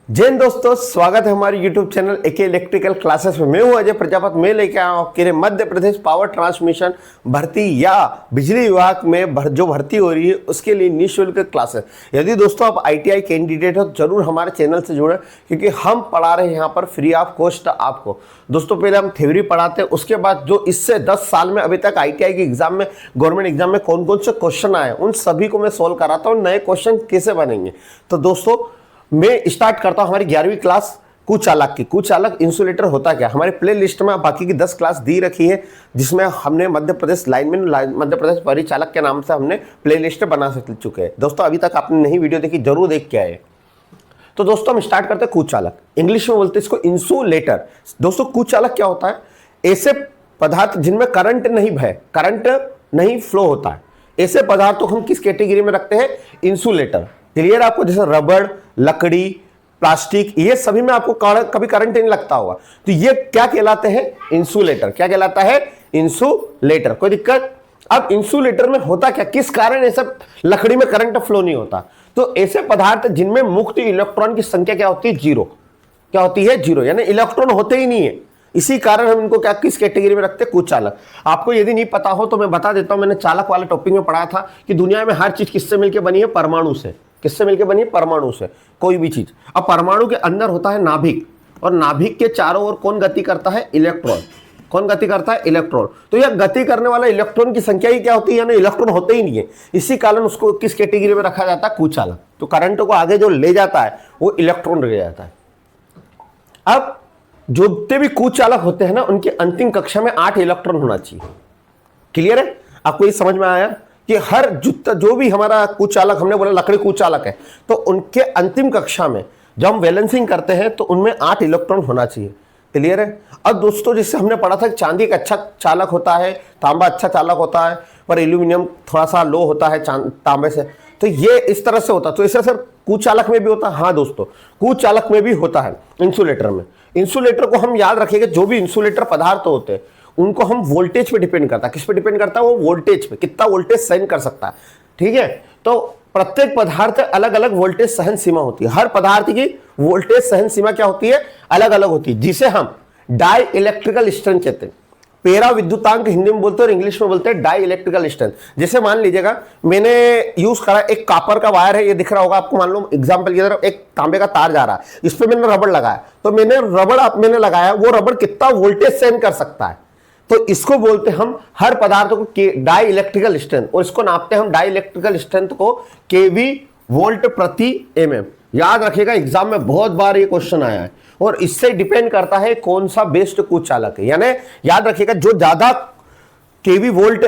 जय हिंद दोस्तों, स्वागत है हमारे YouTube channel AK electrical classes में। मैं हूं अजय प्रजापति। मैं लेके आया हूं आपके लिए मध्य प्रदेश पावर ट्रांसमिशन भर्ती या बिजली विभाग में जो भर्ती हो रही है उसके लिए निःशुल्क क्लासेस। यदि दोस्तों आप ITI कैंडिडेट हो तो जरूर हमारे चैनल से जुड़े, क्योंकि हम पढ़ा रहे हैं यहाँ पर फ्री ऑफ कॉस्ट आपको। दोस्तों पहले हम थ्योरी पढ़ाते हैं, उसके बाद जो इससे 10 साल में अभी तक ITI के एग्जाम में, गवर्नमेंट एग्जाम में कौन कौन से क्वेश्चन आए उन सभी को मैं सोल्व कराता हूँ, नए क्वेश्चन कैसे बनेंगे। तो दोस्तों मैं स्टार्ट करता हूं हमारी 11वीं क्लास कुचालक की। कुचालक इंसुलेटर होता क्या, हमारे प्ले लिस्ट में बाकी की 10 क्लास दी रखी है, जिसमें हमने मध्य प्रदेश लाइनमैन, मध्य प्रदेश परिचालक के नाम से हमने प्ले लिस्ट बना चुके हैं। दोस्तों अभी तक आपने नहीं वीडियो देखी, जरूर देख के आए। तो दोस्तों हम स्टार्ट करते हैं कुचालक। इंग्लिश में बोलते हैं इसको इंसुलेटर। दोस्तों कुचालक क्या होता है, ऐसे पदार्थ जिनमें करंट नहीं फ्लो होता है, ऐसे पदार्थ को हम किस कैटेगरी में रखते हैं, इंसुलेटर। क्लियर आपको, जैसे रबड़, लकड़ी, प्लास्टिक, ये सभी में आपको कभी करंट नहीं लगता होगा, तो ये क्या कहलाते हैं, इंसुलेटर। क्या कहलाता है, इंसुलेटर। कोई दिक्कत। अब इंसुलेटर में होता क्या, किस कारण ऐसा लकड़ी में करंट फ्लो नहीं होता, तो ऐसे पदार्थ जिनमें मुक्त इलेक्ट्रॉन की संख्या क्या होती है, जीरो। क्या होती है, जीरो, यानी इलेक्ट्रॉन होते ही नहीं है। इसी कारण हम इनको क्या किस कैटेगरी में रखते हैं, कुचालक। आपको यदि नहीं पता हो तो मैं बता देता हूं, मैंने चालक वाले टॉपिक में पढ़ा था कि दुनिया में हर चीज किससे मिलकर बनी है, परमाणु से। किससे मिलकर बनी है, परमाणु से, कोई भी चीज। अब परमाणु के अंदर होता है नाभिक, और नाभिक के चारों ओर कौन गति करता है, इलेक्ट्रॉन। कौन गति करता है, इलेक्ट्रॉन। तो यह गति करने वाला इलेक्ट्रॉन की संख्या ही क्या होती है, यानी इलेक्ट्रॉन होते ही नहीं है। इसी कारण उसको किस कैटेगरी में रखा जाता है, कुचालक। तो करंट को आगे जो ले जाता है वो इलेक्ट्रॉन ले जाता है। अब जितने भी कुचालक होते हैं ना, उनकी अंतिम कक्षा में 8 इलेक्ट्रॉन होना चाहिए। क्लियर है, आपको ये समझ में आया कि हर जो भी हमारा कुचालक, हमने बोला लकड़ी कुचालक है, तो उनके अंतिम कक्षा में जब हम बैलेंसिंग करते हैं तो उनमें 8 इलेक्ट्रॉन होना चाहिए। क्लियर है। अब दोस्तों जिससे हमने पढ़ा था, चांदी एक अच्छा चालक होता है, तांबा अच्छा चालक होता है, पर एल्यूमिनियम थोड़ा सा लो होता है तांबे से। तो ये इस तरह से होता है। तो ऐसा सर कुचालक में भी होता है, हाँ दोस्तों कुचालक में भी होता है, इंसुलेटर में। इंसुलेटर को हम याद रखिएगा, जो भी इंसुलेटर पदार्थ होते हैं उनको हम वोल्टेज पे डिपेंड करता है। किस पे डिपेंड करता है, वो वोल्टेज पे, कितना वोल्टेज सहन कर सकता है। ठीक है, तो प्रत्येक पदार्थ अलग अलग वोल्टेज सहन सीमा होती है। हर पदार्थ की वोल्टेज सहन सीमा क्या होती है, अलग अलग होती है, जिसे हम डाई इलेक्ट्रिकल स्ट्रेंथ कहते हैं। पेरा विद्युतांक हिंदी में बोलते हैं और इंग्लिश में बोलते हैं डाई इलेक्ट्रिकल स्ट्रेंथ। जैसे मान लीजिएगा मैंने यूज करा, एक कॉपर का वायर है, ये दिख रहा होगा आपको। मान लो एग्जांपल की तरफ एक तांबे का तार जा रहा है, इस पे मैंने रबड़ लगाया, तो मैंने लगाया, वो रबड़ कितना वोल्टेज सहन कर सकता है, तो इसको बोलते हैं हम हर पदार्थ को डाई इलेक्ट्रिकल स्ट्रेंथ, और इसको नापते हैं हम डाई इलेक्ट्रिकल स्ट्रेंथ को केवी वोल्ट प्रति mm। याद रखिएगा, एग्जाम में बहुत बार ये क्वेश्चन आया है, और इससे डिपेंड करता है कौन सा बेस्ट कुचालक है। यानी याद रखिएगा, जो ज्यादा केवी वोल्ट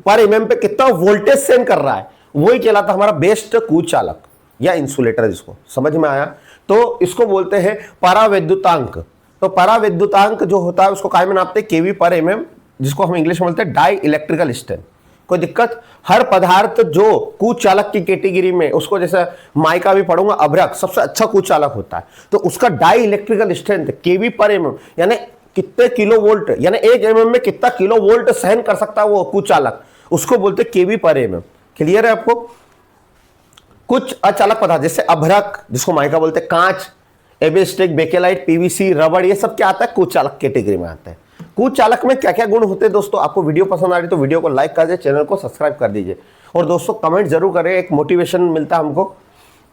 पर mm पे कितना वोल्टेज सेंड कर रहा है, वही कहलाता हमारा बेस्ट कुचालक या इंसुलेटर। जिसको समझ में आया, तो इसको बोलते हैं परावैद्युतांक। तो परावैद्युतांक जो होता है उसको काय में नापते हैं, केवी पर mm, जिसको हम इंग्लिश में बोलते हैं डाई इलेक्ट्रिकल स्ट्रेंथ। कोई दिक्कत। हर पदार्थ जो कुचालक की कैटेगरी में, उसको जैसे माइका भी पढ़ूंगा, अभ्रक सबसे अच्छा कुचालक होता है, तो उसका डाई इलेक्ट्रिकल स्ट्रेंथ केवी पर mm, यानी कितने किलो वोल्ट, यानी 1 mm में कितना किलो वोल्ट सहन कर सकता है वो कुचालक, उसको बोलते हैं केवी पर mm। क्लियर है आपको। कुछ अचालक पदार्थ जैसे अभ्रक, जिसको माइका बोलते हैं, कांच, एबेस्टिक, बेकेलाइट, पीवीसी, रबड़, ये सब क्या आता है, कुचालक कैटेगरी में आता है। कुचालक में क्या क्या गुण होते हैं दोस्तों, आपको वीडियो पसंद आ रही तो वीडियो को लाइक कर दीजिए, चैनल को सब्सक्राइब कर दीजिए, और दोस्तों कमेंट जरूर करें, एक मोटिवेशन मिलता है हमको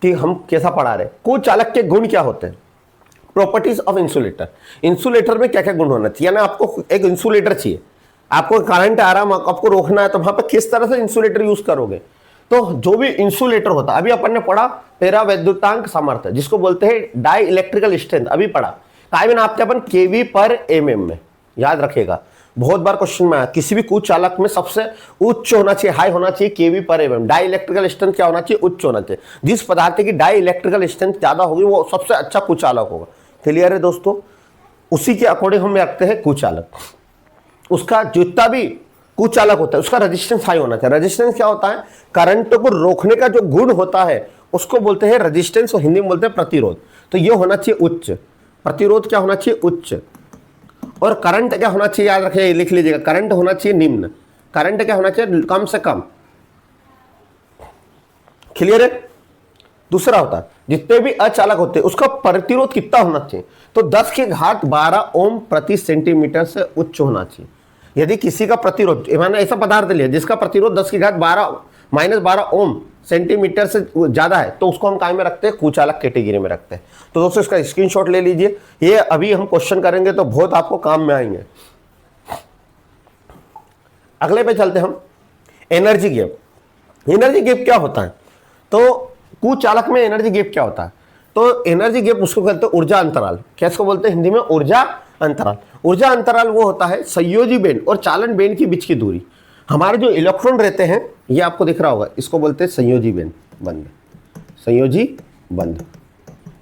कि हम कैसा पढ़ा रहे हैं। कुचालक के गुण क्या होते हैं, प्रॉपर्टीज ऑफ इंसुलेटर। इंसुलेटर में क्या क्या गुण होना चाहिए, यानी आपको एक इंसुलेटर चाहिए, आपको करंट आ रहा है, आपको रोकना है, तो वहां पर किस तरह से इंसुलेटर यूज करोगे। तो जो भी इंसुलेटर होता है, अभी अपन ने पढ़ा पेरावैद्युतांक सामर्थ्य, जिसको बोलते हैं डाई इलेक्ट्रिकल स्ट्रेंथ, अभी पढ़ा। काय में नापते अपन, केवी पर mm में। याद रखिएगा, बहुत बार क्वेश्चन में आया, किसी भी कुचालक में सबसे उच्च होना चाहिए, हाई होना चाहिए केवी पर mm। डाई इलेक्ट्रिकल स्ट्रेंथ क्या होना चाहिए, उच्च होना चाहिए। जिस पदार्थ की डाई इलेक्ट्रिकल स्ट्रेंथ ज्यादा होगी वो सबसे अच्छा कुचालक होगा। क्लियर है दोस्तों, उसी के अकॉर्डिंग हम रखते हैं कुचालक। उसका जितना भी कुचालक होता है उसका रेजिस्टेंस हाई होना चाहिए। रेजिस्टेंस क्या होता है, करंट को रोकने का जो गुण होता है उसको बोलते हैं रेजिस्टेंस, और हिंदी में बोलते हैं प्रतिरोध। तो ये होना चाहिए उच्च। प्रतिरोध क्या होना चाहिए, उच्च। और करंट क्या होना चाहिए, याद रखिए, लिख लीजिएगा, करंट होना चाहिए निम्न। करंट क्या होना चाहिए, कम से कम। क्लियर है। दूसरा होता है जितने भी अचालक होते हैं उसका प्रतिरोध कितना होना चाहिए, तो 10 की घात 12 ओम प्रति सेंटीमीटर से उच्च होना चाहिए। यदि किसी का प्रतिरोध, मैंने ऐसा पदार्थ लिया जिसका प्रतिरोध 10 की घात 12 ओम सेंटीमीटर से ज्यादा है, तो उसको हम काय में रखते हैं, कुचालक कैटेगरी में रखते हैं। तो दोस्तों इसका स्क्रीनशॉट ले लीजिए, ये अभी हम क्वेश्चन करेंगे तो बहुत आपको काम में आएंगे। अगले पे चलते हम, एनर्जी गैप। एनर्जी गैप क्या होता है, तो कुचालक में एनर्जी गैप क्या होता है, तो एनर्जी गैप उसको कहते हैं ऊर्जा अंतराल। क्या इसको बोलते हैं हिंदी में, ऊर्जा अंतराल। ऊर्जा अंतराल वो होता है संयोजी बेंड और चालन बेंड के बीच की दूरी। हमारे जो इलेक्ट्रॉन रहते हैं, ये आपको दिख रहा होगा, इसको बोलते हैं संयोजी बंध, संयोजी बंध।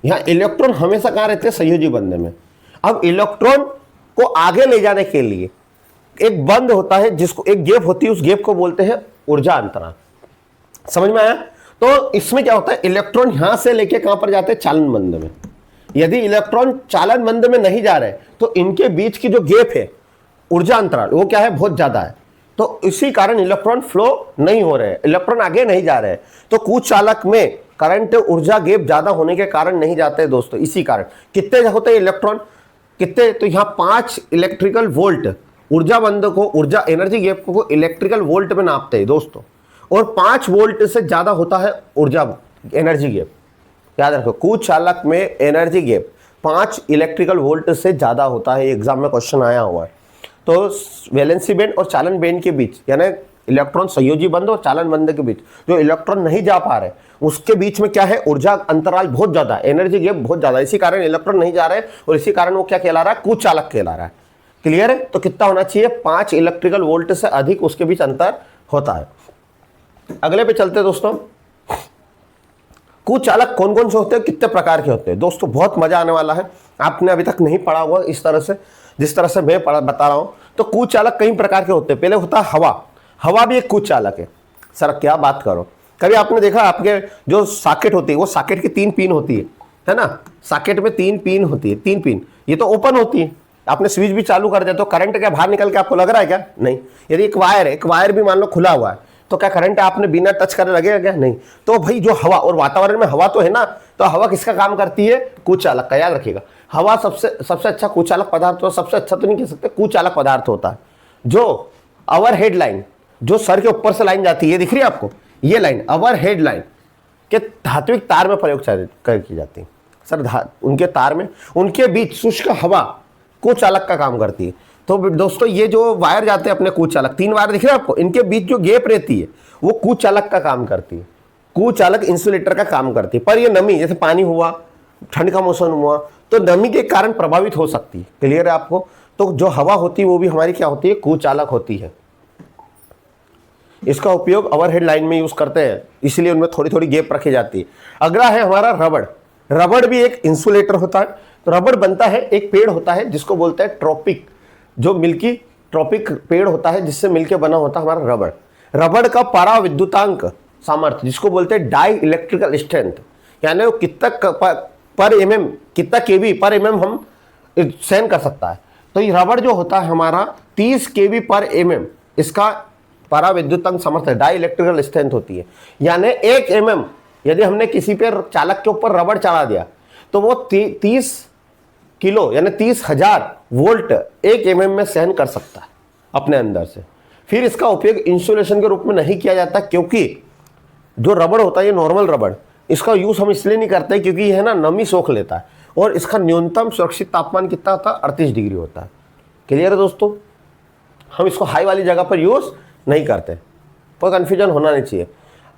यहाँ इलेक्ट्रॉन हमेशा कहाँ रहते हैं, संयोजी बंध में। अब इलेक्ट्रॉन को आगे ले जाने के लिए एक बंध होता है, जिसको एक गैप होती है, उस गैप को बोलते हैं ऊर्जा अंतराल। समझ में आया। तो इसमें क्या होता है, इलेक्ट्रॉन यहां से लेके कहां पर जाते हैं, चालन बंध में। यदि इलेक्ट्रॉन चालन बंध में नहीं जा रहे तो इनके बीच की जो गैप है, ऊर्जा अंतराल, वो क्या है, बहुत ज्यादा है। तो इसी कारण इलेक्ट्रॉन फ्लो नहीं हो रहे हैं, इलेक्ट्रॉन आगे नहीं जा रहे हैं। तो कुचालक में करंट ऊर्जा गैप ज्यादा होने के कारण नहीं जाते दोस्तों। इसी कारण कितने होते हैं इलेक्ट्रॉन, कितने, तो यहाँ 5 इलेक्ट्रिकल वोल्ट ऊर्जा बंध को, ऊर्जा एनर्जी गैप को इलेक्ट्रिकल वोल्ट में नापते हैं दोस्तों। और 5 वोल्ट से ज्यादा होता है ऊर्जा एनर्जी गैप। याद रखो, कुचालक में एनर्जी गैप 5 इलेक्ट्रिकल वोल्ट से ज्यादा होता है। एग्जाम में क्वेश्चन आया हुआ है। तो वैलेंसी बैंड और चालन बैंड के बीच, यानी इलेक्ट्रॉन संयोजी बंध और चालन बंध के बीच जो इलेक्ट्रॉन नहीं जा पा रहे, उसके बीच में क्या है, ऊर्जा अंतराल बहुत ज्यादा है, एनर्जी गैप बहुत ज्यादा है। इसी कारण इलेक्ट्रॉन नहीं जा रहे और इसी कारण वो क्या कहला रहा है, कुचालक कहला रहा है। क्लियर है। तो कितना होना चाहिए, 5 इलेक्ट्रिकल वोल्ट से अधिक उसके बीच अंतर होता है। अगले पे चलते दोस्तों, कुचालक कौन कौन से होते हैं, कितने प्रकार के होते हैं। दोस्तों बहुत मजा आने वाला है, आपने अभी तक नहीं पढ़ा होगा इस तरह से, जिस तरह से मैं बता रहा हूं। तो कुचालक कई प्रकार के होते हैं। पहले होता है हवा। हवा भी एक कुचालक है। सर क्या बात करो, कभी आपने देखा आपके जो सॉकेट होती है, वो सॉकेट की 3 पिन होती है ना, सॉकेट में 3 पिन होती है, 3 पिन, ये तो ओपन होती है। आपने स्विच भी चालू कर दिया तो करंट क्या बाहर निकल के आपको लग रहा है क्या, नहीं। यदि एक वायर है, एक वायर भी मान लो खुला हुआ है, तो क्या करंट आपने बिना टच करे लगेगा क्या, नहीं। तो भाई जो हवा, और वातावरण में हवा तो है ना, तो हवा किसका काम करती है, कुचालक का। याद रखिएगा, हवा सबसे अच्छा कुचालक पदार्थ होता है। सबसे अच्छा तो नहीं कह सकते, कुचालक पदार्थ होता है। जो अवर हेड लाइन, जो सर के ऊपर से लाइन जाती है, दिख रही है आपको, ये लाइन अवर हेड लाइन के धात्विक तार में प्रयोग की जाती है। सर उनके तार में, उनके बीच शुष्क हवा कुचालक का काम करती है। तो दोस्तों ये जो वायर जाते हैं अपने कुचालक, 3 वायर दिख रहे हैं आपको, इनके बीच जो गैप रहती है वो कुचालक का काम करती है। कुचालक इंसुलेटर का काम करती है। पर ये नमी, जैसे पानी हुआ, ठंड का मौसम हुआ, तो नमी के कारण प्रभावित हो सकती है। क्लियर है आपको। तो जो हवा होती है वो भी हमारी क्या होती है, कुचालक होती है। इसका उपयोग ओवरहेड लाइन में यूज करते हैं, इसलिए उनमें थोड़ी थोड़ी गैप रखी जाती है। अगला है हमारा रबड़। रबड़ भी एक इंसुलेटर होता है। तो रबड़ बनता है, एक पेड़ होता है जिसको बोलते हैं ट्रॉपिक, जो मिल्की ट्रॉपिक पेड़ होता है, जिससे मिलके बना होता है हमारा रबड़। रबड़ का पराविद्युतांक सामर्थ्य, जिसको बोलते हैं डाई इलेक्ट्रिकल स्ट्रेंथ, यानी वो कितना पर एमएम, कितना केवी पर एमएम हम सहन कर सकता है। तो ये रबड़ जो होता है हमारा 30 केवी पर एमएम, इसका पराविद्युतांक सामर्थ्य डाई इलेक्ट्रिकल स्ट्रेंथ होती है। यानी 1 एमएम यदि हमने किसी पे चालक के ऊपर रबड़ चढ़ा दिया तो वो 30 किलो यानी 30,000 वोल्ट 1 एमएम में सहन कर सकता है अपने अंदर से। फिर इसका उपयोग इंसुलेशन के रूप में नहीं किया जाता, क्योंकि जो रबड़ होता है ये नॉर्मल रबड़, इसका यूज हम इसलिए नहीं करते क्योंकि ये है ना नमी सोख लेता है, और इसका न्यूनतम सुरक्षित तापमान कितना होता है, 38 डिग्री होता है। क्लियर है दोस्तों। हम इसको हाई वाली जगह पर यूज नहीं करते, कोई कंफ्यूजन होना नहीं चाहिए।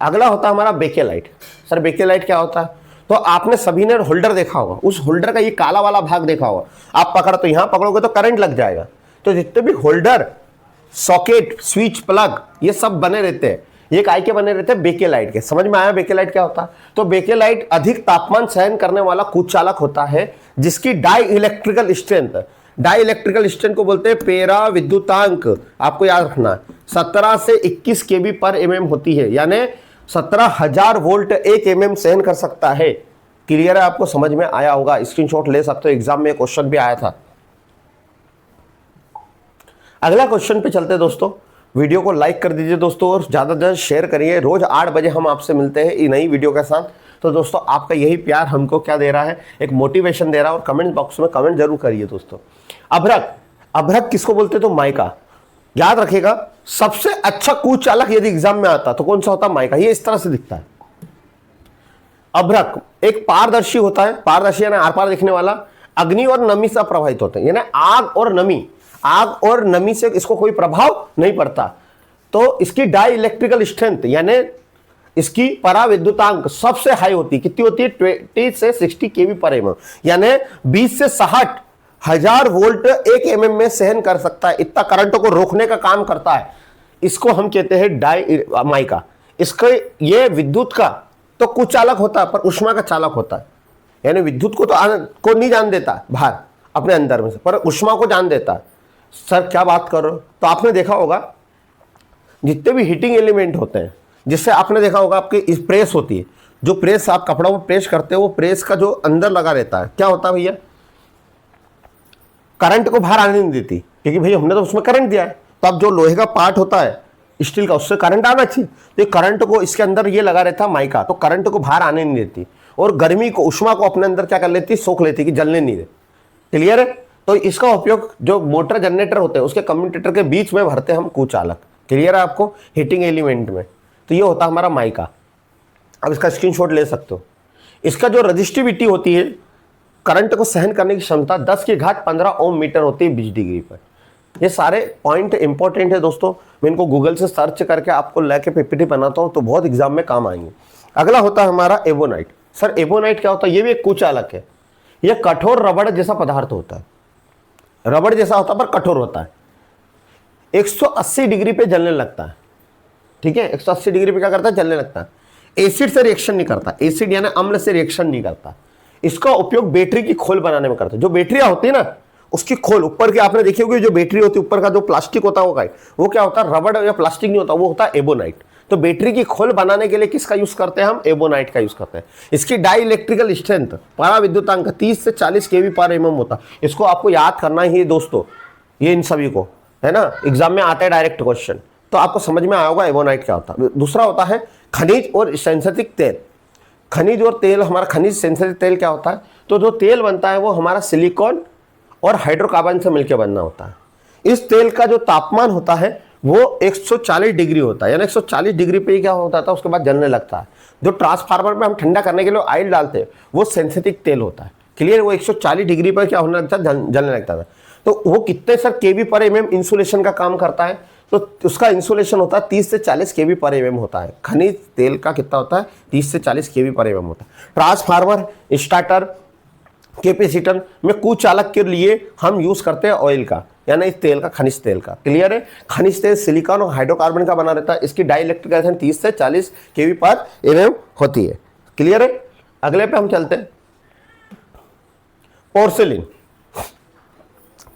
अगला होता है हमारा बेकेलाइट। सर बेकेलाइट क्या होता है, तो आपने सभी ने होल्डर देखा होगा, उस होल्डर का ये काला वाला भाग देखा होगा, आप पकड़ो तो यहां पकड़ोगे तो करंट लग जाएगा। तो जितने भी होल्डर, सॉकेट, स्विच, प्लग, ये सब बने रहते हैं, ये काय के बने रहते हैं, बेकेलाइट के। समझ में आया बेकेलाइट क्या होता है। तो बेकेलाइट अधिक तापमान सहन करने वाला कुचालक होता है, जिसकी dielectric strength, dielectric strength को बोलते हैं पेरा विद्युतांक, आपको याद रखना है, 17 से 21 केवी पर एमएम होती है, यानी 17,000 वोल्ट 1 एमएम सहन कर सकता है। क्लियर है, आपको समझ में आया होगा, स्क्रीनशॉट ले सकते हो, एग्जाम में क्वेश्चन भी आया था। अगला क्वेश्चन पे चलते हैं दोस्तों। वीडियो को लाइक कर दीजिए दोस्तों, और ज्यादा से ज्यादा शेयर करिए। रोज 8 बजे हम आपसे मिलते हैं नई वीडियो के साथ। तो दोस्तों आपका यही प्यार हमको क्या दे रहा है, एक मोटिवेशन दे रहा है। और कमेंट बॉक्स में कमेंट जरूर करिए दोस्तों। अभ्रक, अभ्रक किसको बोलते तो माइका। याद रखिएगा, सबसे अच्छा कूच चालक यदि एग्जाम में आता तो कौन सा होता, माइका। ये इस तरह से दिखता है। अभ्रक एक पारदर्शी होता है, पारदर्शी यानी आर पार देखने वाला, अग्नि और नमी से प्रभावित होते हैं, यानी आग और नमी, आग और नमी से इसको कोई प्रभाव नहीं पड़ता। तो इसकी डाई इलेक्ट्रिकल स्ट्रेंथ यानी इसकी पराविद्युतांक सबसे हाई होती है। कितनी होती है, 20 से 60 केवी पर एमएम, यानी 20 से 60 हजार वोल्ट 1 एमएम में सहन कर सकता है। इतना करंट को रोकने का काम करता है। इसको हम कहते हैं डाई माइका। इसके ये विद्युत का तो कुचालक होता है पर उष्मा का चालक होता है, यानी विद्युत को तो नहीं जान देता बाहर अपने अंदर में से, पर उष्मा को जान देता है। सर क्या बात कर रहे हो, तो आपने देखा होगा जितने भी हीटिंग एलिमेंट होते हैं, जिससे आपने देखा होगा आपकी इस प्रेस होती है, जो प्रेस आप कपड़ा को प्रेस करते हो, वो प्रेस का जो अंदर लगा रहता है क्या होता है भैया, करंट को बाहर आने नहीं देती, क्योंकि भैया हमने तो उसमें करंट दिया है। तो अब जो लोहे का पार्ट होता है स्टील का, उससे करंट आना चाहिए, तो करंट को इसके अंदर ये लगा रहता है माइका, तो करंट को बाहर आने नहीं देती और गर्मी को, उष्मा को अपने अंदर क्या कर लेती, सोख लेती कि जलने नहीं दे। क्लियर है। तो इसका उपयोग जो मोटर जनरेटर होते हैं उसके कम्यूटेटर के बीच में भरते हैं हम कुचालक। क्लियर है आपको, हीटिंग एलिमेंट में। तो ये होता है हमारा माइका। अब इसका स्क्रीनशॉट ले सकते हो। इसका जो रजिस्टिविटी होती है, करंट को सहन करने की क्षमता 10 की घात 15 ओम मीटर होती है 20 डिग्री पर। ये सारे पॉइंट इंपॉर्टेंट है दोस्तों। मैं इनको गूगल से सर्च करके आपको लेके पीपीटी बनाता हूँ, तो बहुत एग्जाम में काम आएंगे। अगला होता है हमारा एबोनाइट। सर एबोनाइट क्या होता है, ये भी एक कुचालक है। यह कठोर रबड़ जैसा पदार्थ होता है, रबड़ जैसा होता है पर कठोर होता है। 180 डिग्री पे जलने लगता है। ठीक है, 180 डिग्री पे क्या करता है, जलने लगता है। एसिड से रिएक्शन नहीं करता, एसिड यानी अम्ल से रिएक्शन नहीं करता। इसका उपयोग बैटरी की खोल बनाने में करते हैं। जो बैटरियां होती है ना, उसकी खोल ऊपर की आपने देखी होगी, जो बैटरी होती है ऊपर का जो प्लास्टिक होता होगा, वो क्या होता है, रबड़ या प्लास्टिक नहीं होता, वो होता है एबोनाइट। तो बैटरी की खोल बनाने के लिए किसका यूज करते हैं हम, एबोनाइट का यूज करते हैं। इसकी डाई इलेक्ट्रिकल स्ट्रेंथ पराविद्युतांक 30 से 40 केवी पर एमएम होता है। इसको आपको याद करना ही है दोस्तों, ये इन सभी को है ना, एग्जाम में आता है डायरेक्ट क्वेश्चन, तो आपको समझ में आया होगा एबोनाइट क्या होता है। दूसरा होता है खनिज और सिंथेटिक तेल। खनिज और तेल, हमारा खनिज सिंथेटिक तेल क्या होता है, तो जो तेल बनता है वो हमारा सिलिकॉन और हाइड्रोकार्बन से मिलकर बनना होता है। इस तेल का जो तापमान होता है वो 140 डिग्री होता है, यानी 140 डिग्री पे ही क्या होता था, उसके बाद जलने लगता है। जो ट्रांसफार्मर में हम ठंडा करने के लिए ऑयल डालते हैं वो सिंथेटिक तेल होता है। क्लियर, वो 140 डिग्री पर क्या होने लगता है, जलने लगता था। तो वो कितने सर केवी पर एमएम इंसुलेशन का काम करता है, तो उसका इंसुलेशन होता है 30 से 40 केवी पर एमएम होता है। खनिज तेल का कितना होता है, 30 से 40 केवी पर एमएम होता है। ट्रांसफार्मर, स्टार्टर, कैपेसिटर में कुचालक के लिए हम यूज करते हैं ऑयल का, यानी इस तेल का, खनिज तेल का। क्लियर है। खनिज तेल सिलिकॉन और हाइड्रोकार्बन का बना रहता है। इसकी डाई इलेक्ट्रिकल 30 से 40 केवी पर एमएम होती है। क्लियर है। अगले पे हम चलते हैं, पोर्सिलिन।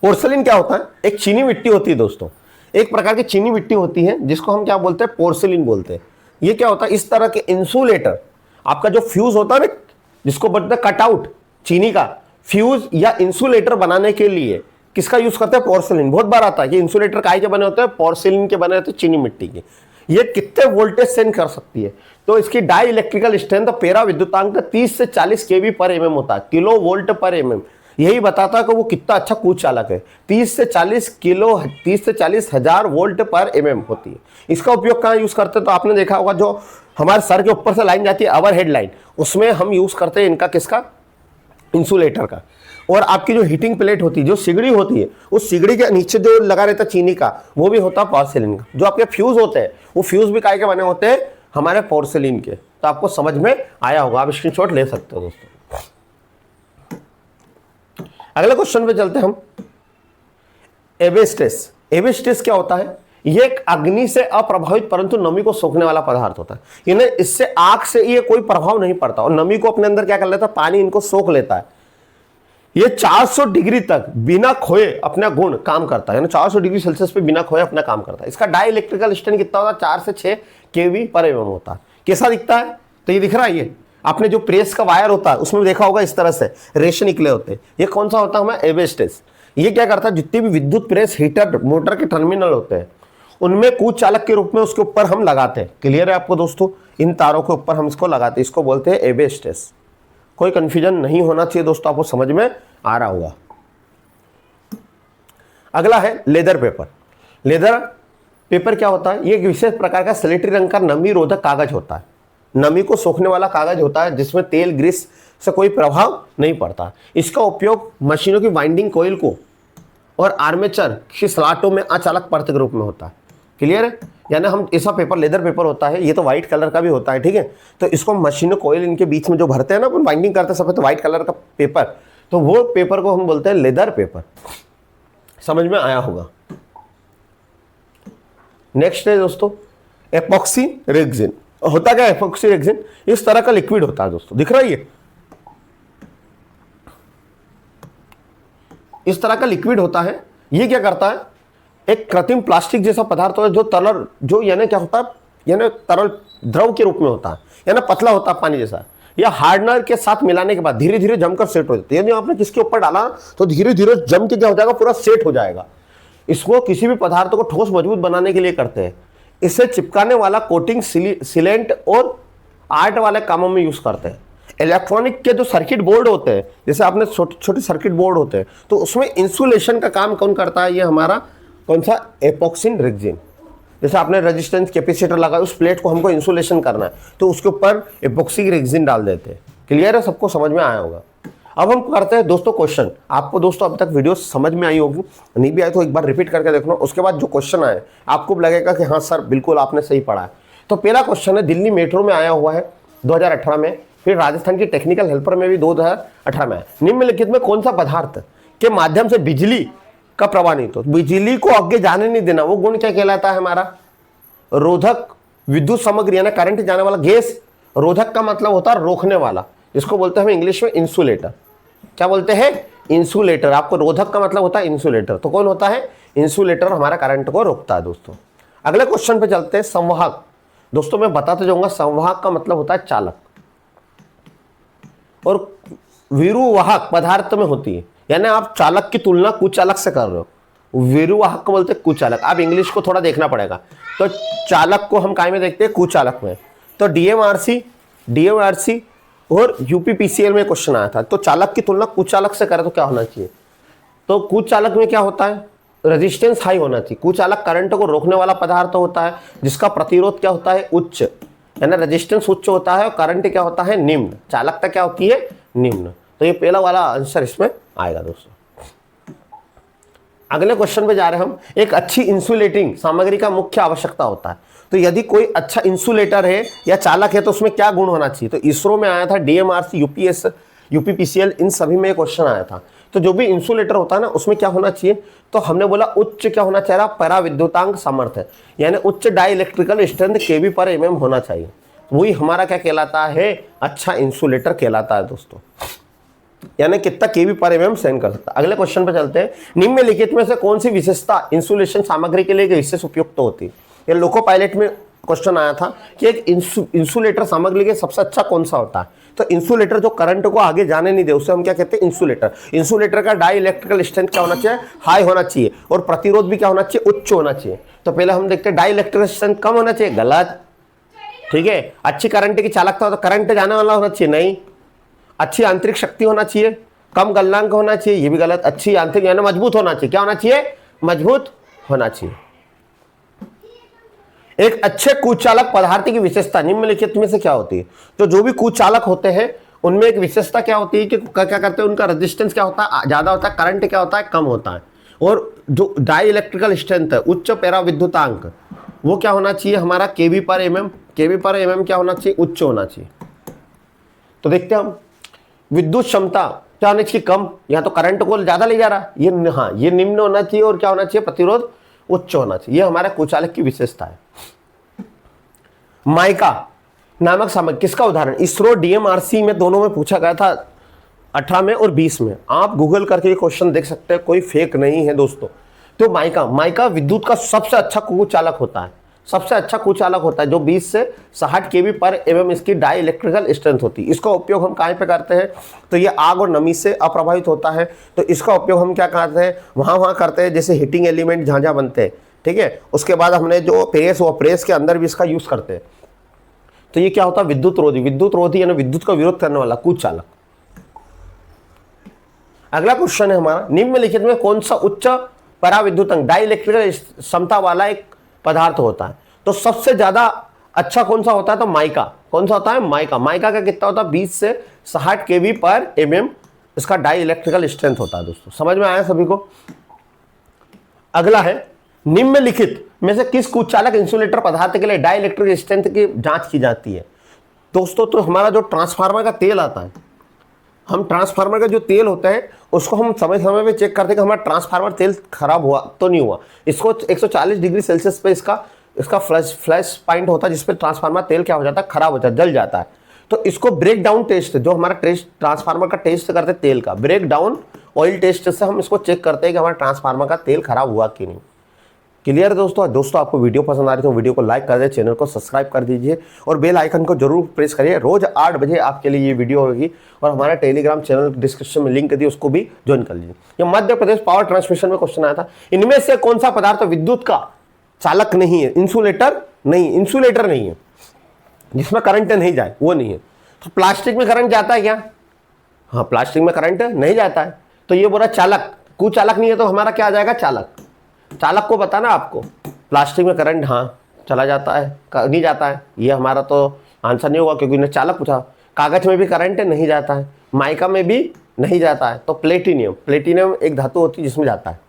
पोर्सिलिन क्या होता है, एक चीनी मिट्टी होती है दोस्तों, एक प्रकार की चीनी मिट्टी होती है जिसको हम क्या बोलते हैं, पोर्सिलिन बोलते हैं। ये क्या होता है, इस तरह के इंसुलेटर, आपका जो फ्यूज होता है ना, जिसको बोलते हैं कटआउट, चीनी का फ्यूज या इंसुलेटर बनाने के लिए किसका यूज करते हैं, पोर्सिलिन। बहुत बार आता है कि इंसुलेटर काय के बने होते हैं, पोर्सिलिन के बने होते हैं, चीनी मिट्टी के। ये कितने वोल्टेज सेंड कर सकती है, तो इसकी डाई इलेक्ट्रिकल स्ट्रेंथ पेरा विद्युतांक 30 से 40 केवी पर एमएम होता है, किलो वोल्ट पर एमएम। यही बताता है कि वो कितना अच्छा कूच चालक है। 30 से 40 हजार वोल्ट पर एमएम होती है। इसका उपयोग कहाँ यूज करते हैं, तो आपने देखा होगा जो हमारे सर के ऊपर से लाइन जाती है, ओवर हेड लाइन, उसमें हम यूज करते हैं इनका, किसका, इंसुलेटर का। और आपकी जो हीटिंग प्लेट होती है, जो सिगड़ी होती है, उस सिगड़ी के नीचे जो लगा रहता है चीनी का, वो भी होता है पोर्सिलिन का। जो आपके फ्यूज होते हैं वो फ्यूज भी काय के बने होते हैं, हमारे पोर्सिलिन के। तो आपको समझ में आया होगा, आप स्क्रीनशॉट ले सकते हो दोस्तों। अगले क्वेश्चन पे चलते हैं हम, एबेस्टेस। एबेस्टेस क्या होता है, ये एक अग्नि से अप्रभावित परंतु नमी को सोखने वाला पदार्थ होता है। यानी इससे आग से ये कोई प्रभाव नहीं पड़ता और नमी को अपने अंदर क्या कर लेता है, पानी इनको सोख लेता है। ये 400 डिग्री तक बिना खोए अपना गुण काम करता है, यानी 400 डिग्री सेल्सियस पे बिना खोए अपना काम करता है। इसका डाई इलेक्ट्रिकल स्ट्रेंथ कितना होता है, 4 से 6 केवी पर एमएम होता है। कैसा दिखता है, तो ये दिख रहा है, ये आपने जो प्रेस का वायर होता है उसमें देखा होगा, इस तरह से रेशे निकले होते हैं। ये कौन सा होता है हमारा, एबेस्टेस। ये क्या करता है, जितने भी विद्युत प्रेस हीटर मोटर के टर्मिनल होते हैं उनमें कूच चालक के रूप में उसके ऊपर हम लगाते हैं। क्लियर है आपको दोस्तों, इन तारों के ऊपर हम इसको लगाते हैं, इसको बोलते हैं एबेस्टेस। कोई कंफ्यूजन नहीं होना चाहिए दोस्तों, आपको समझ में आ रहा होगा। अगला है लेदर पेपर। लेदर पेपर क्या होता है? ये एक विशेष प्रकार का स्लेटी रंग का नमी रोधक कागज होता है, नमी को सोखने वाला कागज होता है जिसमें तेल ग्रीस से कोई प्रभाव नहीं पड़ता। इसका उपयोग मशीनों की वाइंडिंग कोयल को और आर्मेचर की स्लॉटों में अचालक परत के रूप में होता है। क्लियर है? यानी हम ऐसा पेपर लेदर पेपर होता है, ये तो व्हाइट कलर का भी होता है, ठीक है। तो इसको मशीनों कोयल इनके बीच में जो भरते हैं ना, अपन वाइंडिंग करते हैं सफेद व्हाइट कलर का पेपर, तो वो पेपर को हम बोलते हैं लेदर पेपर। समझ में आया होगा। नेक्स्ट है दोस्तों एपॉक्सी रेक्सिन। होता क्या है एपॉक्सी रेक्सिन? इस तरह का लिक्विड होता है दोस्तों, दिख रहा है ये इस तरह का लिक्विड होता है। ये क्या करता है? एक कृत्रिम प्लास्टिक जैसा पदार्थ होता है जो तरल, जो यानी क्या होता है, यानी तरल द्रव के रूप में होता है, यानी पतला होता है पानी जैसा। या हार्डनर के साथ मिलाने के बाद धीरे धीरे जमकर सेट हो जाता है। यदि आपने किसके ऊपर डाला तो धीरे धीरे जम के क्या हो जाएगा, पूरा सेट हो जाएगा। इसको किसी भी पदार्थ को ठोस मजबूत बनाने के लिए करते हैं। इसे चिपकाने वाला कोटिंग सीलेंट और आर्ट वाले कामों में यूज करते हैं। इलेक्ट्रॉनिक के जो सर्किट बोर्ड होते हैं, जैसे आपने छोटे छोटे सर्किट बोर्ड होते हैं, तो उसमें इंसुलेशन का काम कौन करता है? ये हमारा कौन सा? एपॉक्सी रेक्सिन। जैसे आपने रेजिस्टेंस कैपेसिटर लगाया, उस प्लेट को हमको इंसुलेशन करना है तो उसके ऊपर एपॉक्सी रेक्सिन डाल देते हैं। क्लियर है? सबको समझ में आया होगा। अब हम करते हैं दोस्तों क्वेश्चन। आपको दोस्तों अब तक वीडियो समझ में आई होगी, नहीं भी आई तो एक बार रिपीट करके देखना। उसके बाद जो क्वेश्चन आए आपको लगेगा कि हाँ सर बिल्कुल आपने सही पढ़ा है। तो पहला क्वेश्चन है, दिल्ली मेट्रो में आया हुआ है 2018 में, फिर राजस्थान की टेक्निकल हेल्पर में भी 2018 में है। निम्नलिखित में कौन सा पदार्थ के माध्यम से बिजली का प्रवाह नहीं, तो बिजली को आगे जाने नहीं देना, वो गुण क्या कहलाता है हमारा? रोधक। विद्युत सामग्री यानी करंट जाने वाला गैस। रोधक का मतलब होता है रोकने वाला, जिसको बोलते हैं हम इंग्लिश में इंसुलेटर। क्या बोलते हैं? इंसुलेटर। आपको रोधक का मतलब होता है इंसुलेटर, तो कौन होता है? इंसुलेटर हमारा करंट को रोकता है दोस्तों। अगले क्वेश्चन पे चलते हैं, संवाहक। दोस्तों मैं बताते जाऊंगा, संवाहक का मतलब होता है चालक, और विरुवाहक पदार्थ में होती है, यानी आप चालक की तुलना कुचालक से कर रहे हो। विरुवाहक को बोलते हैं कुचालक। आप इंग्लिश को थोड़ा देखना पड़ेगा। तो चालक को हम काय में देखते हैं? कुचालक में। तो डीएमआरसी और यूपीपीसीएल में क्वेश्चन आया था, तो चालक की तुलना कुचालक से करें तो क्या होना चाहिए? तो कुचालक में क्या होता है? रेजिस्टेंस हाई होना चाहिए। कुचालक करंट को रोकने वाला पदार्थ होता है जिसका प्रतिरोध क्या होता है? उच्च, यानी रेजिस्टेंस उच्च होता है और करंट क्या होता है? निम्न। चालकता क्या होती है? निम्न। तो ये पहला वाला आंसर इसमें आएगा दोस्तों। अगले क्वेश्चन पे जा रहे हैं हम। एक अच्छी इंसुलेटिंग सामग्री का मुख्य आवश्यकता होता है, तो यदि कोई अच्छा इंसुलेटर है या चालक है तो उसमें क्या गुण होना चाहिए? तो इसरो में आया था, डीएमआरसी, यूपीएस, यूपीपीसीएल, इन सभी में क्वेश्चन आया था। तो जो भी इंसुलेटर होता है ना, उसमें क्या होना चाहिए? तो हमने बोला उच्च क्या होना चाहिए? पराविद्युतांक सामर्थ्य, यानी उच्च डाई इलेक्ट्रिकल स्ट्रेंथ केवी पर एमएम होना चाहिए। वही हमारा क्या कहलाता है? अच्छा इंसुलेटर कहलाता है दोस्तों, यानी कितना केवी पर एमएम सहन कर सकता है। अगले क्वेश्चन पे चलते हैं। निम्नलिखित में से कौन सी विशेषता इंसुलेशन सामग्री के लिए विशेष उपयुक्त होती है? ये लोको पायलट में क्वेश्चन आया था कि एक इंसुलेटर सामग्री के सबसे अच्छा कौन सा होता है? तो इंसुलेटर जो करंट को आगे जाने नहीं दे उसे हम क्या कहते हैं? इंसुलेटर। इंसुलेटर का डाई इलेक्ट्रिकल स्ट्रेंथ क्या होना चाहिए? हाई होना चाहिए, और प्रतिरोध भी क्या होना चाहिए? उच्च होना चाहिए। तो पहले हम देखते हैं डाई इलेक्ट्रिकल स्ट्रेंथ कम होना चाहिए, गलत। ठीक है। अच्छी करंट की चालकता हो तो करंट जाने वाला होना चाहिए, नहीं। अच्छी आंतरिक शक्ति होना चाहिए, कम गलनांक होना चाहिए, ये भी गलत। अच्छी आंतरिक यानी मजबूत होना चाहिए, क्या होना चाहिए? मजबूत होना चाहिए। एक अच्छे कुचालक पदार्थ की विशेषता निम्नलिखित में से क्या होती है? तो जो भी कुचालक होते हैं उनमें एक विशेषता क्या होती है कि क्या करते हैं? उनका रेजिस्टेंस क्या होता है? ज्यादा होता है। करंट क्या होता है? कम होता है। और जो डाई इलेक्ट्रिकल स्ट्रेंथ है, उच्च पैरा विद्युतांक, वो क्या होना चाहिए हमारा? केवी पर एमएम। केवी पर एमएम क्या होना चाहिए? उच्च होना चाहिए। तो देखते हैं हम, विद्युत क्षमता क्या होनी चाहिए? कम, या तो करंट को ज्यादा ले जा रहा है, ये हाँ ये निम्न होना चाहिए। और क्या होना चाहिए? प्रतिरोध उच्च होना चाहिए। ये हमारा कुचालक की विशेषता है। माइका नामक सामग्री किसका उदाहरण? इसरो, डीएमआरसी में दोनों में पूछा गया था, 18 में और 20 में। आप गूगल करके ये क्वेश्चन देख सकते हैं, कोई फेक नहीं है दोस्तों। तो माइका विद्युत का सबसे अच्छा कुचालक होता है, सबसे अच्छा कुचालक होता है, जो 20 से 60 केवी पर एमएम इसकी डाई इलेक्ट्रिकल स्ट्रेंथ होती है। इसका उपयोग हम कहाँ पे करते हैं? तो ये आग और नमी से अप्रभावित होता है, तो इसका उपयोग हम क्या करते हैं? वहाँ करते हैं, जैसे हीटिंग एलिमेंट जहाँ बनते हैं। ठीक है। उसके बाद हमने जो प्रेस, वो प्रेस के अंदर भी इसका यूज करते हैं। तो ये क्या होता है? विद्युत रोधी। विद्युत रोधी यानी विद्युत का विरोध करने वाला, कुचालक। अगला क्वेश्चन है हमारा, निम्नलिखित में कौन सा उच्च पराविद्युत अंक डाई इलेक्ट्रिकल क्षमता वाला एक पदार्थ होता है? तो सबसे ज्यादा अच्छा कौन सा होता है? तो माइका। कौन सा होता है? माइका। माइका का कितना होता है? 20 से 60 kV पर mm इसका डाई इलेक्ट्रिकल स्ट्रेंथ होता है दोस्तों। समझ में आया सभी को? अगला है, निम्नलिखित में से किस कुचालक इंसुलेटर पदार्थ के लिए डाई इलेक्ट्रिक स्ट्रेंथ की जांच की जाती है? दोस्तों तो हमारा जो ट्रांसफार्मर का तेल आता है, हम ट्रांसफार्मर का जो तेल होता है उसको हम समय समय पे चेक करते हैं कि हमारा ट्रांसफार्मर तेल खराब हुआ तो नहीं हुआ। इसको 140 डिग्री सेल्सियस पे इसका फ्लैश पॉइंट होता है जिसपे ट्रांसफार्मर तेल क्या हो जाता है? खराब हो जाता है, जल जाता है। तो इसको ब्रेक डाउन टेस्ट, जो हमारा टेस्ट ट्रांसफार्मर का टेस्ट करते हैं तेल का, ब्रेक डाउन ऑयल टेस्ट से हम इसको चेक करते हैं कि हमारा ट्रांसफार्मर का तेल खराब हुआ कि नहीं। क्लियर है दोस्तों? आपको वीडियो पसंद आ रही तो वीडियो को लाइक कर दीजिए, चैनल को सब्सक्राइब कर दीजिए और बेल आइकन को जरूर प्रेस करिए। रोज 8 बजे आपके लिए ये वीडियो होगी और हमारा टेलीग्राम चैनल डिस्क्रिप्शन में लिंक दी, उसको भी ज्वाइन कर लीजिए। ये मध्य प्रदेश पावर ट्रांसमिशन में क्वेश्चन आया था, इनमें से कौन सा पदार्थ विद्युत का चालक नहीं है? इंसुलेटर नहीं है, जिसमें करंट नहीं जाए वो नहीं है। तो प्लास्टिक में करंट जाता है क्या? हाँ, प्लास्टिक में करंट नहीं जाता है, तो ये बोला चालक। कुचालक नहीं है तो हमारा क्या आ जाएगा? चालक। चालक को बताना आपको, प्लास्टिक में करंट हाँ चला जाता है, नहीं जाता है, ये हमारा तो आंसर नहीं होगा क्योंकि ने चालक पूछा। कागज में भी करंट नहीं जाता है, माइका में भी नहीं जाता है, तो प्लेटिनियम एक धातु होती है जिसमें जाता है।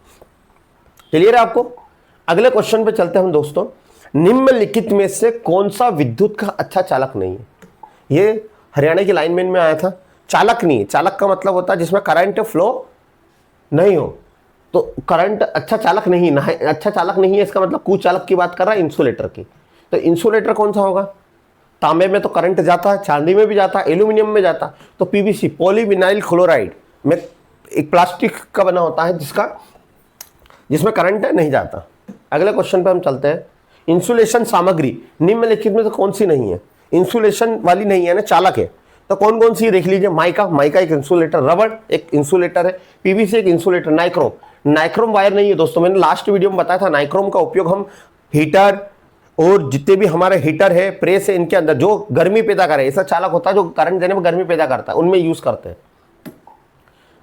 क्लियर है आपको? अगले क्वेश्चन पे चलते हैं हम दोस्तों, निम्नलिखित में से कौन सा विद्युत का अच्छा चालक नहीं है? ये हरियाणा की लाइनमैन में आया था। चालक नहीं, चालक का मतलब होता है जिसमें करंट फ्लो नहीं हो, तो करंट अच्छा चालक नहीं है, इसका मतलब कुचालक की बात कर रहा है, इंसुलेटर की। तो इंसुलेटर कौन सा होगा? तांबे में तो करंट जाता है, चांदी में भी जाता है, एल्यूमिनियम में जाता है। तो पीवीसी, पॉलीविनाइल क्लोराइड में एक प्लास्टिक का बना होता है जिसमें करंट नहीं जाता। अगले क्वेश्चन पे हम चलते हैं, इंसुलेशन सामग्री निम्नलिखित में से कौन सी नहीं है? इंसुलेशन वाली नहीं है ना, चालक है। तो कौन कौन सी देख लीजिए, माइका एक इंसुलेटर, रबड़ एक इंसुलेटर है, पीवीसी एक इंसुलेटर, नाइक्रोम वायर नहीं है दोस्तों। मैंने लास्ट वीडियो में बताया था नाइक्रोम का उपयोग हम हीटर और जितने भी हमारे हीटर है, प्रेस है, इनके अंदर जो गर्मी पैदा करे, ऐसा चालक होता है जो करंट देने में गर्मी पैदा करता है, उनमें यूज करते हैं।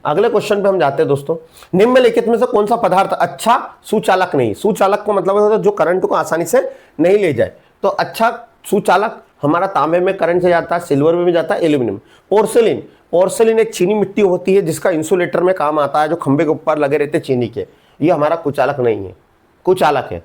अगले क्वेश्चन पे हम जाते हैं दोस्तों, निम्नलिखित में से कौन सा पदार्थ अच्छा सुचालक नहीं? सुचालक का मतलब होता है जो करंट को आसानी से नहीं ले जाए। तो अच्छा सुचालक हमारा तांबे में करंट से जाता है, सिल्वर में भी जाता है, एल्यूमिनियम। पोर्सिलिन एक चीनी मिट्टी होती है जिसका इंसुलेटर में काम आता है, जो खंबे के ऊपर लगे रहते चीनी के। ये हमारा कुचालक नहीं है, कुचालक है।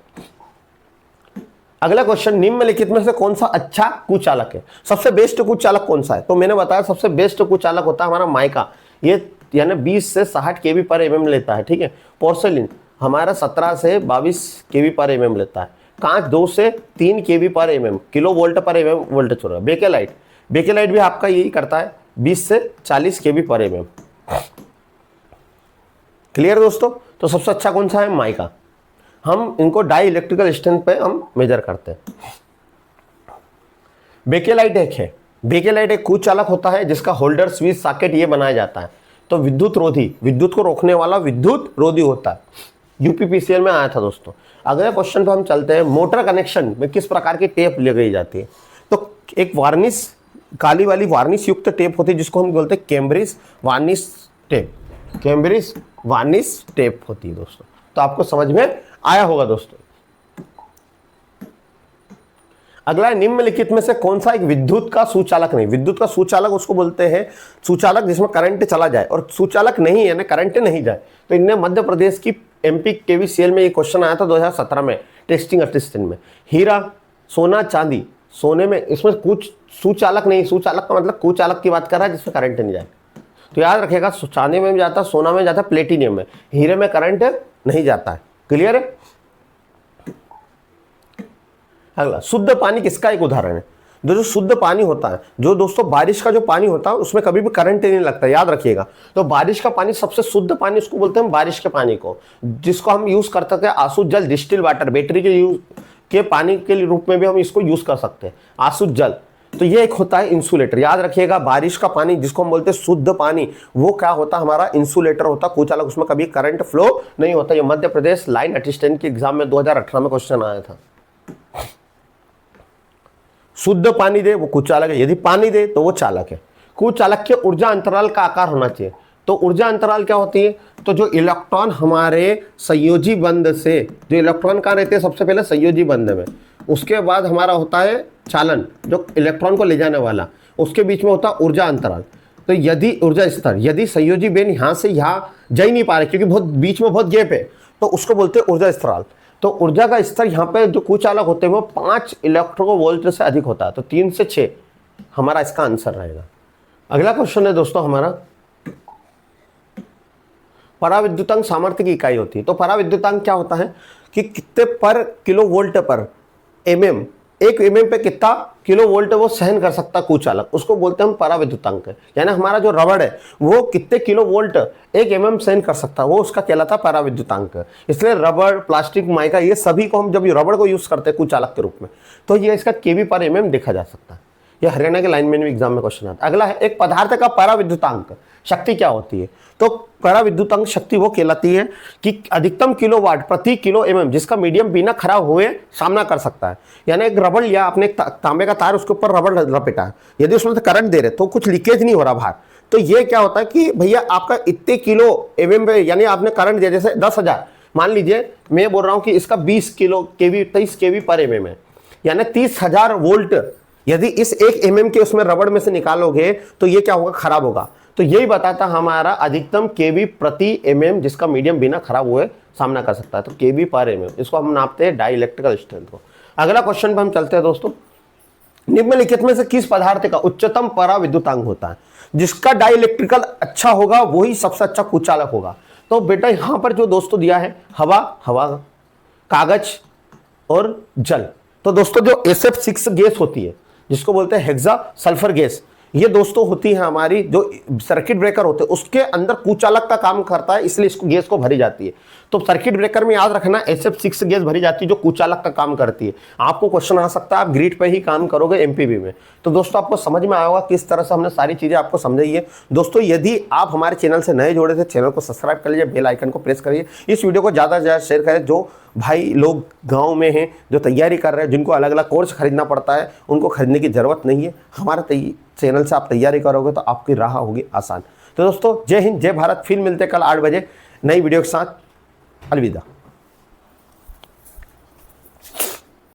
अगला क्वेश्चन, निम्नलिखित में से कौन सा अच्छा कुचालक है? सबसे बेस्ट कुचालक कौन सा है? तो मैंने बताया सबसे बेस्ट कुचालक होता है हमारा माइका, ये यानी 20 से 60 kV पर mm लेता है, ठीक है। पोर्सिलिन हमारा 17 से 22 kV पर mm लेता है। कांच 2 से 3 kV पर mm, किलो वोल्ट पर mm वोल्टेज हो रहा है। बेकेलाइट भी आपका यही करता है, 20 से 40 kV पर mm। क्लियर दोस्तों? तो सबसे अच्छा कौन सा है? माइका। हम इनको डाई इलेक्ट्रिकल स्ट्रेंथ पे हम मेजर करते हैं। बेकेलाइट एक कुचालक होता है जिसका होल्डर, स्विच, सॉकेट ये बनाया जाता है। तो विद्युत को रोकने वाला विद्युत रोधी होता है। यूपीपीसीएल में आया था दोस्तों। अगले क्वेश्चन पे हम चलते हैं, मोटर कनेक्शन में किस प्रकार की टेप लगाई जाती है? तो एक वार्निश, काली वाली वार्निश युक्त टेप होती है जिसको हम बोलते हैं कैम्ब्रिज वार्निश टेप होती है दोस्तों। तो आपको समझ में आया होगा दोस्तों। अगला, निम्नलिखित में से कौन सा एक विद्युत का सुचालक नहीं? विद्युत का सुचालक उसको बोलते हैं सुचालक जिसमें करंट चला जाए, और सुचालक नहीं है ना, करंट नहीं जाए। तो इनने मध्य प्रदेश की एमपी केवीसीएल में ये क्वेश्चन आया था 2017 में, टेस्टिंग असिस्टेंट में। हीरा, सोना, चांदी, सोने में इसमें कुछ सुचालक नहीं, सुचालक का मतलब कुचालक की बात कर रहा है जिसमें करंट नहीं जाए। तो याद रखिएगा, चांदी में भी जाता, सोना में जाता, प्लेटिनियम में, हीरे में करंट नहीं जाता है। क्लियर है? अगला, शुद्ध पानी किसका एक उदाहरण है? जो शुद्ध पानी होता है, जो दोस्तों बारिश का जो पानी होता है उसमें कभी भी करंट नहीं लगता, याद रखिएगा। तो बारिश का पानी सबसे शुद्ध पानी उसको बोलते हैं, बारिश के पानी को, जिसको हम यूज कर सकते हैं आसुत जल, डिस्टिल वाटर, बैटरी के पानी के रूप में भी हम इसको यूज कर सकते हैं, आसुत जल। तो ये एक होता है इंसुलेटर। याद रखिएगा, बारिश का पानी जिसको हम बोलते हैं शुद्ध पानी, वो क्या होता है? हमारा इंसुलेटर होता है, कुचालक, उसमें कभी करंट फ्लो नहीं होता। ये मध्य प्रदेश लाइन असिस्टेंट के एग्जाम में 2018 में क्वेश्चन आया था। शुद्ध पानी दे वो कुचालक है, यदि पानी दे तो वो चालक है। कुचालक के ऊर्जा अंतराल का आकार होना चाहिए। तो ऊर्जा अंतराल क्या होती है? तो जो इलेक्ट्रॉन हमारे संयोजी बंध से, जो इलेक्ट्रॉन कहाँ रहते हैं? सबसे पहले संयोजी बंध में, उसके बाद हमारा होता है चालन, जो इलेक्ट्रॉन को ले जाने वाला, उसके बीच में होता है ऊर्जा अंतराल। तो यदि ऊर्जा स्तर, यदि संयोजी बेन यहाँ से यहाँ जा ही नहीं पा रहे क्योंकि बहुत बीच में बहुत गैप है, तो उसको बोलते हैं ऊर्जा स्तराल। तो ऊर्जा का स्तर यहाँ पे जो कुचालक होते हैं वो 5 इलेक्ट्रोवोल्ट से अधिक होता है। तो 3 से 6 हमारा इसका आंसर रहेगा। अगला क्वेश्चन है दोस्तों हमारा, पराविद्युतांक सामर्थ्य की इकाई होती है। तो पराविद्युतांक क्या होता है कि कितने पर किलो वोल्ट पर एमएम, एक एमएम पे कितना किलो वोल्ट वो सहन कर सकता कुचालक, उसको बोलते हैं हम पराविद्युतांक। यानी हमारा जो रबड़ है वो कितने किलो वोल्ट एक एमएम सहन कर सकता है, वो उसका कहलाता है पराविद्युतांक। इसलिए रबड़, प्लास्टिक, माइका, ये सभी को हम जब रबड़ को यूज करते हैं कुचालक के रूप में, तो ये इसका केवी पर एमएम देखा जा सकता है। यह हरियाणा के लाइनमैन भी एग्जाम में क्वेश्चन आता है। अगला है, एक पदार्थ का पराविद्युतांक शक्ति क्या होती है? तो पराविद्युतांक शक्ति वो कहलाती है कि अधिकतम किलोवाट प्रति किलो एमएम जिसका मीडियम बिना खराब हुए सामना कर सकता है। यानी एक रबड़ लिया आपने, एक तांबे का तार, उसके ऊपर रबड़ लपेटा है, यदि उसमें करंट दे रहे तो कुछ लीकेज नहीं हो रहा बाहर, तो ये क्या होता है कि भैया आपका इतने किलो एमएम पे, यानी आपने करंट दिया, जैसे 10,000 मान लीजिए, मैं बोल रहा हूं कि इसका 20 किलो केवी 23 केवी पर एमएम है, यानी 30,000 वोल्ट यदि इस एक एमएम के उसमें रबड़ में से निकालोगे तो ये क्या होगा? खराब होगा। तो यही बताता हमारा अधिकतम केवी प्रति एमएम जिसका मीडियम बिना खराब हुए सामना कर सकता है। तो केवी पर एमएम, इसको हम नापते हैं डाई इलेक्ट्रिकल स्ट्रेंथ को। अगला क्वेश्चन पर हम चलते हैं दोस्तों, निम्नलिखित में से किस पदार्थ का उच्चतम पराविद्युतांक होता है? जिसका डाई इलेक्ट्रिकल अच्छा होगा वही सबसे अच्छा कुचालक होगा। तो बेटा यहां पर जो दोस्तों दिया है, हवा, कागज और जल। तो दोस्तों जो SF6 गैस होती है जिसको बोलते हैं हेक्सा सल्फर गैस, ये दोस्तों होती है हमारी जो सर्किट ब्रेकर होते हैं उसके अंदर कुचालक का काम करता है, इसलिए इसको गैस को भरी जाती है। तो सर्किट ब्रेकर में याद रखना SF6 गैस भरी जाती है जो कुचालक का काम करती है। आपको क्वेश्चन आ सकता है, आप ग्रिड पे ही काम करोगे MPB में। तो दोस्तों आपको समझ में आया होगा किस तरह से हमने सारी चीजें आपको समझाई है। दोस्तों यदि आप हमारे चैनल से नए जुड़े थे, चैनल को सब्सक्राइब कर लीजिए, बेल आइकन को प्रेस करिए, इस वीडियो को ज़्यादा से ज़्यादा शेयर करें। जो भाई लोग गांव में हैं, जो तैयारी कर रहे हैं, जिनको अलग अलग कोर्स खरीदना पड़ता है, उनको खरीदने की जरूरत नहीं है। हमारे चैनल से आप तैयारी करोगे तो आपकी राह होगी आसान। तो दोस्तों जय हिंद, जय भारत। फिर मिलते कल 8 बजे नई वीडियो के साथ। अलविदा।